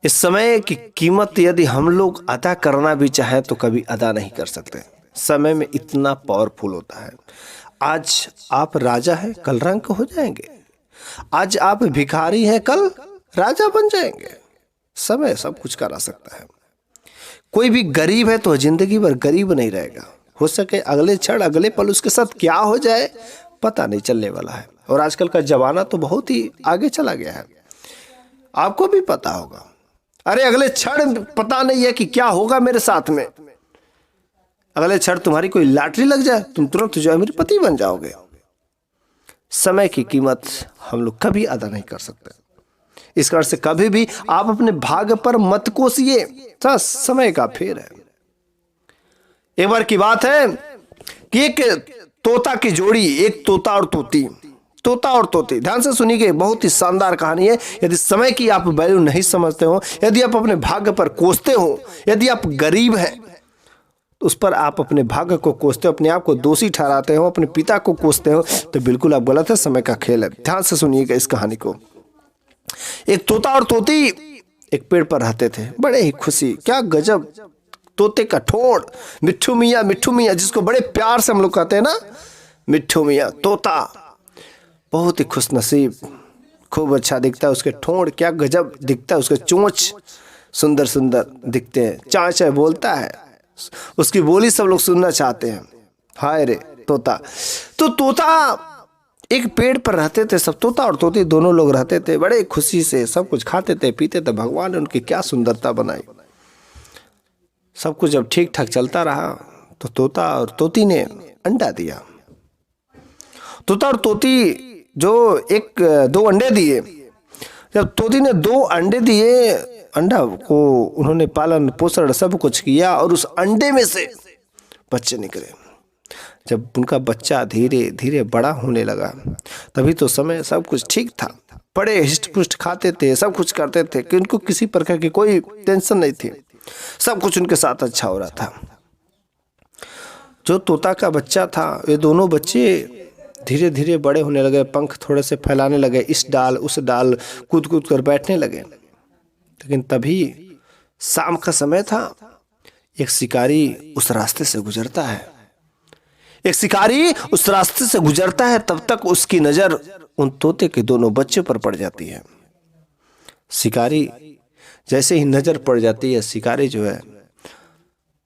इस समय की कीमत यदि हम लोग अदा करना भी चाहें तो कभी अदा नहीं कर सकते। समय में इतना पावरफुल होता है। आज आप राजा हैं, कल रंक हो जाएंगे। आज आप भिखारी हैं, कल राजा बन जाएंगे। समय सब कुछ करा सकता है। कोई भी गरीब है तो जिंदगी भर गरीब नहीं रहेगा। हो सके अगले क्षण अगले पल उसके साथ क्या हो जाए पता नहीं चलने वाला है। और आजकल का जमाना तो बहुत ही आगे चला गया है, आपको भी पता होगा। अरे अगले क्षण पता नहीं है कि क्या होगा मेरे साथ में। अगले क्षण तुम्हारी कोई लॉटरी लग जाए, तुम तुरंत जो है मेरे पति बन जाओगे। समय की कीमत हम लोग कभी अदा नहीं कर सकते। इस कारण से कभी भी आप अपने भाग्य पर मत कोसिए, समय का फेर है। एक बार की बात है कि एक तोता की जोड़ी, एक तोता और तोती, तोता और तोती, ध्यान से सुनिए, बहुत ही शानदार कहानी है। यदि समय की आप वैल्यू नहीं समझते हो, यदि आप अपने भाग्य पर कोसते हो, यदि आप गरीब हैं तो उस पर आप अपने भाग्य को कोसते हो, अपने आप को दोषी ठहराते हो, अपने पिता को कोसते हो, तो बिल्कुल आप गलत है। समय का खेल है। ध्यान से सुनिएगा इस कहानी को। एक तोता और तोती एक पेड़ पर रहते थे, बड़े ही खुशी। क्या गजब, तोते का ठोड़, मिट्ठू मियाँ जिसको बड़े प्यार से हम लोग कहते हैं ना, मिट्ठू मियाँ। तोता बहुत ही खुश नसीब, खूब अच्छा दिखता है उसके ठोड़, क्या गजब दिखता है उसके चोंच, सुंदर सुंदर दिखते हैं। चाय चाय बोलता है, उसकी बोली सब लोग सुनना चाहते हैं। हाय रे तोता। तो तोता एक पेड़ पर रहते थे सब, तोता और तोती दोनों लोग रहते थे बड़े खुशी से, सब कुछ खाते थे पीते थे। भगवान ने उनकी क्या सुंदरता बनाई। सब कुछ जब ठीक ठाक चलता रहा तो तोता और तोती ने अंडा दिया। तोता और तोती जो एक दो अंडे दिए। जब तोती ने दो अंडे दिए, अंडा को उन्होंने पालन पोषण सब कुछ किया और उस अंडे में से बच्चे निकले। जब उनका बच्चा धीरे धीरे बड़ा होने लगा, तभी तो समय सब कुछ ठीक था। बड़े हिष्ट पुष्ट खाते थे, सब कुछ करते थे कि उनको किसी प्रकार की कोई टेंशन नहीं थी। सब कुछ उनके साथ अच्छा हो रहा था। जो तोता का बच्चा था, ये दोनों बच्चे धीरे धीरे बड़े होने लगे, पंख थोड़े से फैलाने लगे, इस डाल उस डाल कूद कूद कर बैठने लगे। लेकिन तभी शाम का समय था, एक शिकारी उस रास्ते से गुजरता है। एक शिकारी उस रास्ते से गुजरता है, तब तक उसकी नजर उन तोते के दोनों बच्चों पर पड़ जाती है। शिकारी जैसे ही नजर पड़ जाती है, शिकारी जो है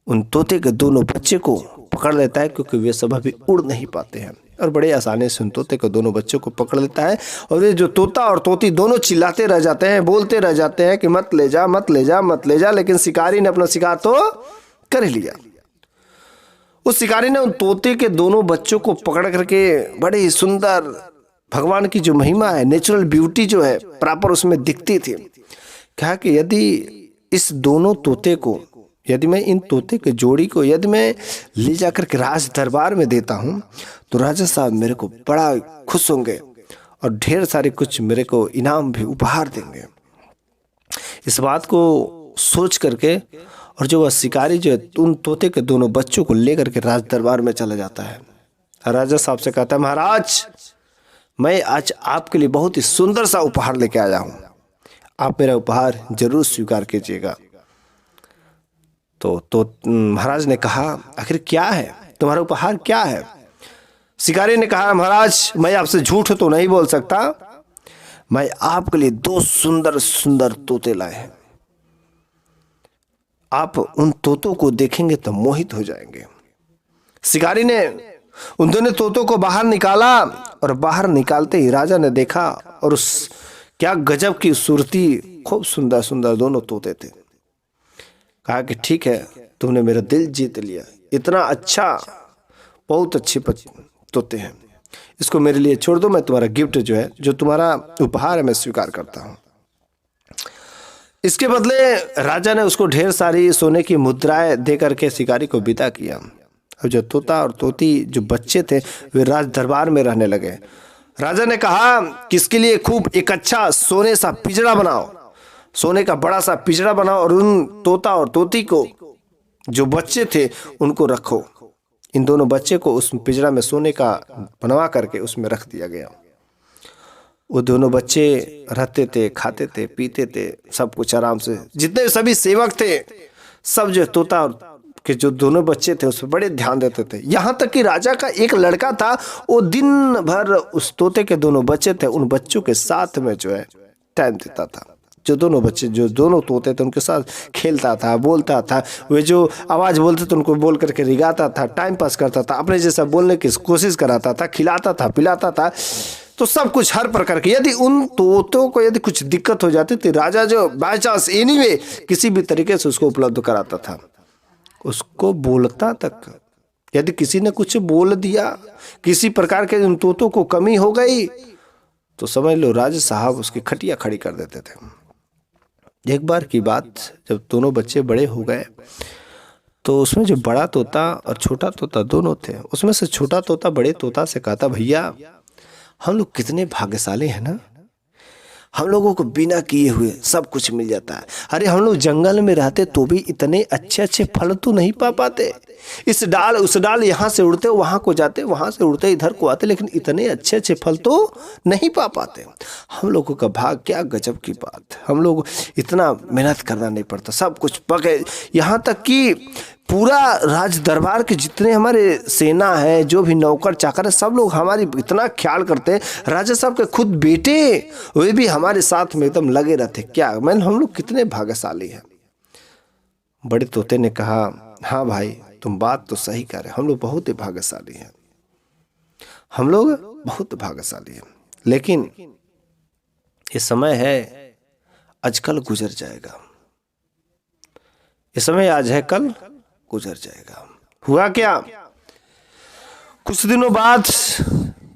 उन तोते के दोनों बच्चे को पकड़ लेता है, क्योंकि वे सब अभी उड़ नहीं पाते हैं, और बड़े आसानी से उन तोते के दोनों बच्चों को पकड़ लेता है। और ये जो तोता और तोती दोनों चिल्लाते रह जाते हैं, बोलते रह जाते हैं कि मत ले जा मत ले जा मत ले जा। लेकिन शिकारी ने अपना शिकार तो कर ही लिया। उस शिकारी ने उन तोते के दोनों बच्चों को पकड़ करके बड़े ही सुंदर, भगवान की जो महिमा है, नेचुरल ब्यूटी जो है प्रॉपर उसमें दिखती थी। कहा कि यदि इस दोनों तोते को, यदि मैं इन तोते के जोड़ी को यदि मैं ले जाकर के राज दरबार में देता हूं तो राजा साहब मेरे को बड़ा खुश होंगे और ढेर सारे कुछ मेरे को इनाम भी उपहार देंगे। इस बात को सोच करके और जो वह शिकारी जो है उन तोते के दोनों बच्चों को लेकर के राज दरबार में चला जाता है। राजा साहब से कहता है, महाराज मैं आज आपके लिए बहुत ही सुंदर सा उपहार लेके आया हूं, आप मेरा उपहार जरूर स्वीकार कीजिएगा। तो महाराज ने कहा, आखिर क्या है तुम्हारा उपहार, क्या है? शिकारी ने कहा, महाराज मैं आपसे झूठ तो नहीं बोल सकता, मैं आपके लिए दो सुंदर सुंदर तोते लाए हैं। आप उन तोतों को देखेंगे तो मोहित हो जाएंगे। शिकारी ने उन दोनों तोतों को बाहर निकाला और बाहर निकालते ही राजा ने देखा, और उस क्या गजब की सूरती, खूब सुंदर सुंदर दोनों तोते थे। कहा कि ठीक है, तुमने मेरा दिल जीत लिया, इतना अच्छा, बहुत अच्छे तोते हैं, इसको मेरे लिए छोड़ दो, मैं तुम्हारा गिफ्ट जो है, जो तुम्हारा उपहार है, मैं स्वीकार करता हूं। इसके बदले राजा ने उसको ढेर सारी सोने की मुद्राएं दे करके शिकारी को विदा किया। और जो तोता और तोती जो बच्चे थे वे राज दरबार में रहने लगे। राजा ने कहा कि इसके लिए खूब एक अच्छा सोने सा पिंजरा बनाओ, सोने का बड़ा सा पिंजरा बनाओ, और उन तोता और तोती को जो बच्चे थे उनको रखो। इन दोनों बच्चे को उस पिंजरा में सोने का बनवा करके उसमें रख दिया गया। वो दोनों बच्चे रहते थे, खाते थे, पीते थे, सब कुछ आराम से। जितने सभी सेवक थे सब जो तोता के जो दोनों बच्चे थे उस पर बड़े ध्यान देते थे। यहाँ तक कि राजा का एक लड़का था, वो दिन भर उस तोते के दोनों बच्चे थे उन बच्चों के साथ में जो है टाइम देता था। जो दोनों बच्चे, जो दोनों तोते थे, उनके साथ खेलता था, बोलता था। वे जो आवाज़ बोलते थे उनको बोल करके रिगाता था, टाइम पास करता था, अपने जैसा बोलने की कोशिश कराता था, खिलाता था, पिलाता था। तो सब कुछ हर प्रकार के। यदि उन तोतों को यदि कुछ दिक्कत हो जाती थी, राजा जो बाई चांस एनीवे किसी भी तरीके से उसको उपलब्ध कराता था, उसको बोलता तक। यदि किसी ने कुछ बोल दिया, किसी प्रकार के उन तोतों को कमी हो गई, तो समझ लो राजा साहब उसकी खटिया खड़ी कर देते थे। एक बार की बात, जब दोनों बच्चे बड़े हो गए तो उसमें जो बड़ा तोता और छोटा तोता दोनों थे, उसमें से छोटा तोता बड़े तोता से कहता, भैया हम लोग कितने भाग्यशाली हैं ना, हम लोगों को बिना किए हुए सब कुछ मिल जाता है। अरे हम लोग जंगल में रहते तो भी इतने अच्छे अच्छे फल तो नहीं पा पाते। इस डाल उस डाल, यहाँ से उड़ते वहाँ को जाते, वहाँ से उड़ते इधर को आते, लेकिन इतने अच्छे अच्छे फल तो नहीं पा पाते। हम लोगों का भाग, क्या गजब की बात। हम लोग इतना मेहनत करना नहीं पड़ता, सब कुछ पके। यहाँ तक कि पूरा राज दरबार के जितने हमारे सेना है, जो भी नौकर चाकर है, सब लोग हमारी इतना ख्याल करते हैं। राजा साहब के खुद बेटे वे भी हमारे साथ में एकदम लगे रहते। क्या हम लोग कितने भाग्यशाली हैं। बड़े तोते ने कहा, हाँ भाई तुम बात तो सही कह रहे, हम लोग बहुत ही भाग्यशाली हैं, हम लोग बहुत भाग्यशाली हैं। लेकिन ये समय है, आजकल गुजर जाएगा। ये समय आज है, कल गुजर जाएगा। हुआ क्या, कुछ दिनों बाद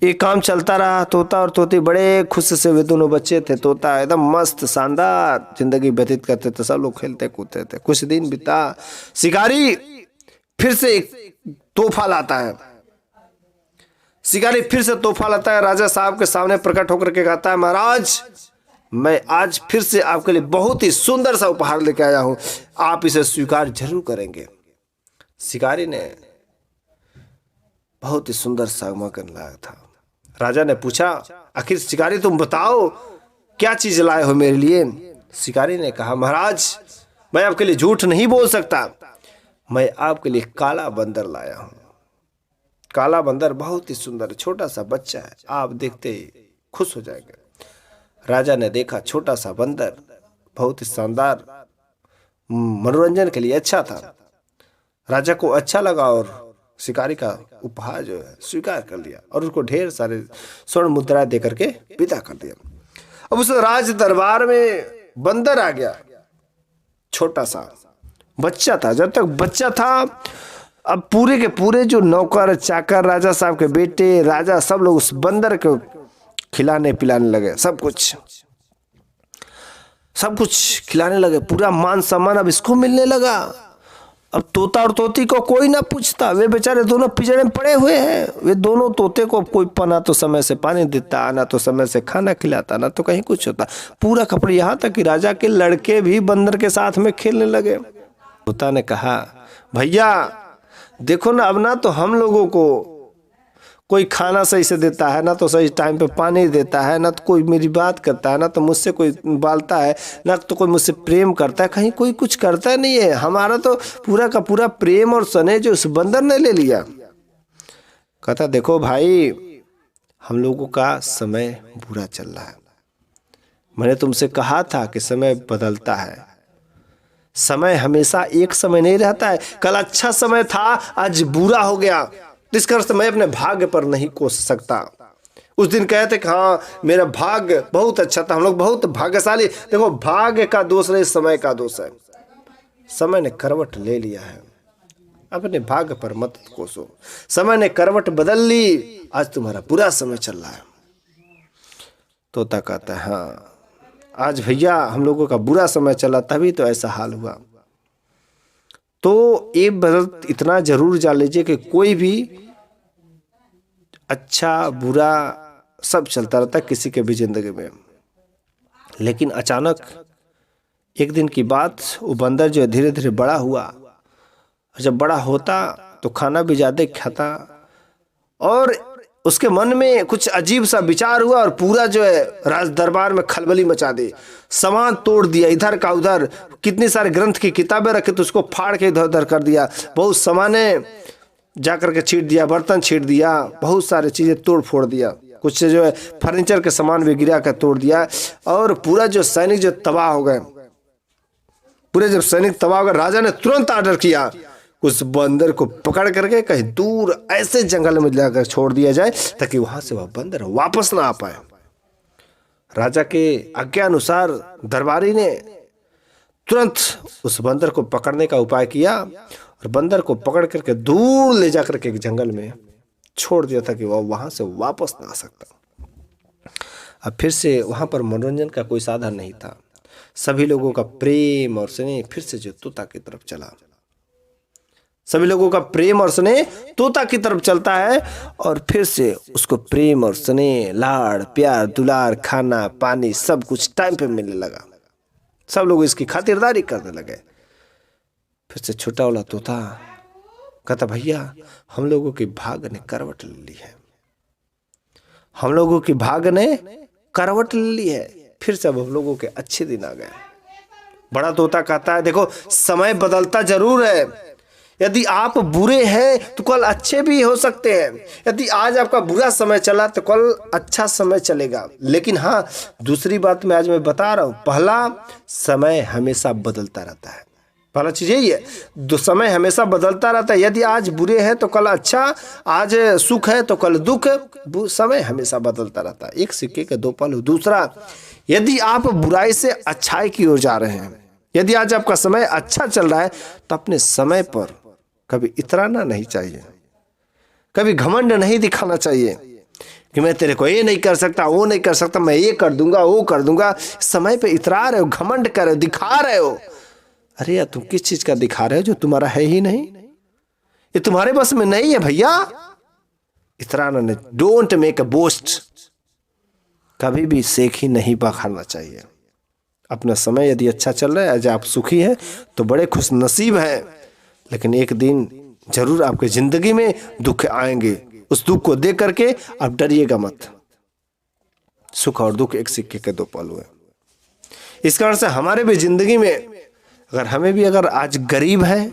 ये काम चलता रहा। तोता और तोती बड़े खुश से, वे दोनों बच्चे थे, तोता एकदम मस्त शानदार जिंदगी व्यतीत करते थे, सब लोग खेलते कूदते थे। कुछ दिन बीता, शिकारी फिर से एक तोहफा लाता है। शिकारी फिर से तोहफा लाता है, राजा साहब के सामने प्रकट होकर के कहता है, महाराज मैं आज फिर से आपके लिए बहुत ही सुंदर सा उपहार लेके आया हूं, आप इसे स्वीकार जरूर करेंगे। शिकारी ने बहुत ही सुंदर सामग्री लाया था। राजा ने पूछा, आखिर शिकारी तुम बताओ क्या चीज लाए हो मेरे लिए। शिकारी ने कहा, महाराज मैं आपके लिए झूठ नहीं बोल सकता, मैं आपके लिए काला बंदर लाया हूं। काला बंदर बहुत ही सुंदर, छोटा सा बच्चा है, आप देखते ही खुश हो जाएंगे। राजा ने देखा, छोटा सा बंदर बहुत ही शानदार, मनोरंजन के लिए अच्छा था। राजा को अच्छा लगा और शिकारी का उपहार जो है स्वीकार कर लिया और उसको ढेर सारे स्वर्ण मुद्रा दे करके विदा कर दिया। अब उस राज दरबार में बंदर आ गया, छोटा सा बच्चा था। जब तक बच्चा था, अब पूरे के पूरे जो नौकर चाकर, राजा साहब के बेटे, राजा, सब लोग उस बंदर को खिलाने पिलाने लगे, सब कुछ खिलाने लगे। पूरा मान सम्मान अब इसको मिलने लगा। अब तोता और तोती को कोई ना पूछता, वे बेचारे दोनों पिंजरे में पड़े हुए हैं। वे दोनों तोते को कोई ना तो समय से पानी देता, ना तो समय से खाना खिलाता, ना तो कहीं कुछ होता। पूरा कपड़े, यहाँ तक कि राजा के लड़के भी बंदर के साथ में खेलने लगे। तोता ने कहा, भैया देखो ना, अब ना तो हम लोगों को कोई खाना सही से देता है, ना तो सही टाइम पे पानी देता है, ना तो कोई मेरी बात करता है, ना तो मुझसे कोई बालता है, ना तो कोई मुझसे प्रेम करता है, कहीं कोई कुछ करता नहीं है। हमारा तो पूरा का पूरा प्रेम और स्नेह जो उस बंदर ने ले लिया। कहता, देखो भाई हम लोगों का समय बुरा चल रहा है, मैंने तुमसे कहा था कि समय बदलता है, समय हमेशा एक समय नहीं रहता है। कल अच्छा समय था, आज बुरा हो गया, इस कारण से मैं अपने भाग्य पर नहीं कोस सकता। उस दिन कहते कि हाँ मेरा भाग्य बहुत अच्छा था, हम लोग बहुत भाग्यशाली। देखो भाग्य का दोष नहीं, समय का दोष है। समय ने करवट ले लिया है, अपने भाग्य पर मत कोसो। समय ने करवट बदल ली, आज तुम्हारा बुरा समय चल रहा है। तोता कहता है, हाँ आज भैया हम लोगों का बुरा समय चला, तभी तो ऐसा हाल हुआ। तो ये बदल इतना जरूर जान लीजिए कि कोई भी अच्छा बुरा सब चलता रहता है किसी के भी जिंदगी में। लेकिन अचानक एक दिन की बात, वो बंदर जो धीरे धीरे बड़ा हुआ। जब बड़ा होता तो खाना भी ज़्यादा खाता और उसके मन में कुछ अजीब सा विचार हुआ और पूरा जो है राज दरबार में खलबली मचा दी, सामान तोड़ दिया, इधर का उधर, कितनी सारे ग्रंथ की किताबें रखे तो उसको फाड़ के इधर उधर कर दिया, बहुत सामाने जा करके छीट दिया, बर्तन छीट दिया, बहुत सारी चीज़ें तोड़ फोड़ दिया, कुछ जो है फर्नीचर के सामान भी गिरा कर तोड़ दिया। और पूरा जो सैनिक जो तबाह हो गए, पूरे जब सैनिक तबाह हो गए, राजा ने तुरंत ऑर्डर किया उस बंदर को पकड़ करके कहीं दूर ऐसे जंगल में जाकर छोड़ दिया जाए ताकि वहां से वह बंदर वापस ना आ पाए। राजा के आज्ञा अनुसार दरबारी ने तुरंत उस बंदर को पकड़ने का उपाय किया और बंदर को पकड़ करके दूर ले जाकर के एक जंगल में छोड़ दिया था कि वह वहां से वापस ना आ सकता। अब फिर से वहां पर मनोरंजन का कोई साधन नहीं था। सभी लोगों का प्रेम और स्नेह फिर से जो तोता की तरफ चला, सभी लोगों का प्रेम और स्नेह तोता की तरफ चलता है और फिर से उसको प्रेम और स्नेह, लाड़ प्यार, दुलार, खाना पानी सब कुछ टाइम पे मिलने लगा। सब लोग इसकी खातिरदारी करने लगे। फिर से छोटा वाला तोता कहता, भैया हम लोगों की भाग ने करवट ले ली है, हम लोगों की भाग ने करवट ले ली है, फिर से अब हम लोगों के अच्छे दिन आ गए। बड़ा तोता कहता है, देखो समय बदलता जरूर है, यदि आप बुरे हैं तो कल अच्छे भी हो सकते हैं, यदि आज आपका बुरा समय चला तो कल अच्छा समय चलेगा। लेकिन हाँ, दूसरी बात मैं आज बता रहा हूँ, पहला समय हमेशा बदलता रहता है। पहला चीज यही है, समय हमेशा बदलता रहता है। यदि आज बुरे हैं तो कल अच्छा, आज सुख है तो कल दुख, समय हमेशा बदलता रहता है। एक सिक्के के दो पहलू। दूसरा, यदि आप बुराई से अच्छाई की ओर जा रहे हैं, यदि आज आपका समय अच्छा चल रहा है तो अपने समय पर कभी इतराना नहीं चाहिए, कभी घमंड नहीं दिखाना चाहिए कि मैं तेरे को ये नहीं कर सकता, वो नहीं कर सकता, मैं ये कर दूंगा, वो कर दूंगा। समय पे इतरा रहे हो, घमंड कर रहे हो, दिखा रहे हो। अरे यार, तुम किस चीज का दिखा रहे हो जो तुम्हारा है ही नहीं, ये तुम्हारे बस में नहीं है भैया। इतराना नहीं, डोंट मेक अ बोस्ट, कभी भी सेख ही नहीं बखारना चाहिए। अपना समय यदि अच्छा चल रहा है, आज आप सुखी हैं तो बड़े खुश नसीब हैं, लेकिन एक दिन जरूर आपकी जिंदगी में दुख आएंगे। उस दुख को देख करके आप डरिएगा मत। सुख और दुख एक सिक्के के दो पहलू है। इस कारण से हमारे भी जिंदगी में अगर आज गरीब है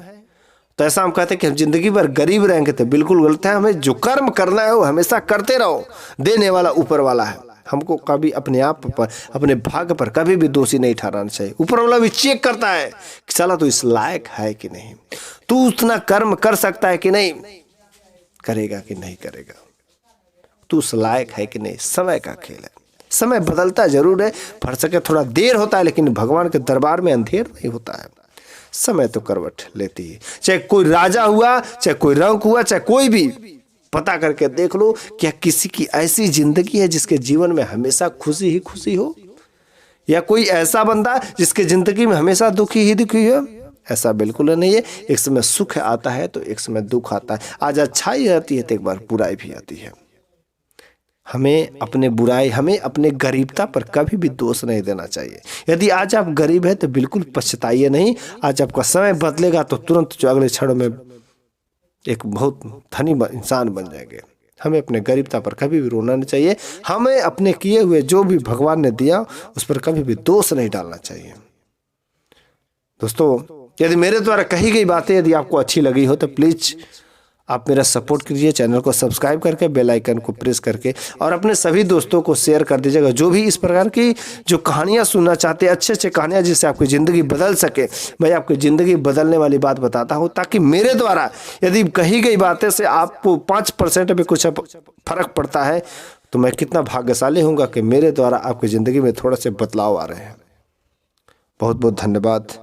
तो ऐसा हम कहते हैं कि हम जिंदगी भर गरीब रहेंगे तो बिल्कुल गलत है। हमें जो कर्म करना है वो हमेशा करते रहो, देने वाला ऊपर वाला है। हमको कभी अपने आप पर, अपने भाग्य पर कभी भी दोषी नहीं ठहराना चाहिए। ऊपर वाला भी चेक करता है कि साला तू इस लायक है कि नहीं, तू उतना कर्म कर सकता है कि नहीं, करेगा कि नहीं करेगा, तू उस लायक है कि नहीं। समय का खेल है, समय बदलता जरूर है, फट सके थोड़ा देर होता है, लेकिन भगवान के दरबार में अंधेर नहीं होता है। समय तो करवट लेती है, चाहे कोई राजा हुआ, चाहे कोई रंक हुआ, चाहे कोई भी। पता करके देख लो, क्या किसी की ऐसी जिंदगी है जिसके जीवन में हमेशा खुशी ही खुशी हो, या कोई ऐसा बंदा जिसके जिंदगी में हमेशा दुखी ही दुखी हो? ऐसा बिल्कुल नहीं है। एक समय सुख आता है तो एक समय दुख आता है। आज अच्छाई आती है तो एक बार बुराई भी आती है। हमें अपने गरीबता पर कभी भी दोष नहीं देना चाहिए। यदि आज आप गरीब हैं तो बिल्कुल पछताइए नहीं। आज आपका समय बदलेगा तो तुरंत जो अगले क्षण में एक बहुत धनी इंसान बन जाएंगे। हमें अपने गरीबता पर कभी भी रोना नहीं चाहिए। हमें अपने किए हुए जो भी भगवान ने दिया उस पर कभी भी दोष नहीं डालना चाहिए। दोस्तों, यदि मेरे द्वारा कही गई बातें यदि आपको अच्छी लगी हो तो प्लीज आप मेरा सपोर्ट कीजिए, चैनल को सब्सक्राइब करके बेल आइकन को प्रेस करके, और अपने सभी दोस्तों को शेयर कर दीजिएगा जो भी इस प्रकार की जो कहानियां सुनना चाहते हैं, अच्छे अच्छे कहानियां जिससे आपकी ज़िंदगी बदल सके। मैं आपकी ज़िंदगी बदलने वाली बात बताता हूं, ताकि मेरे द्वारा यदि कही गई बातें से आपको 5% में कुछ फर्क पड़ता है तो मैं कितना भाग्यशाली हूँगा कि मेरे द्वारा आपकी ज़िंदगी में थोड़ा से बदलाव आ रहे हैं। बहुत बहुत धन्यवाद।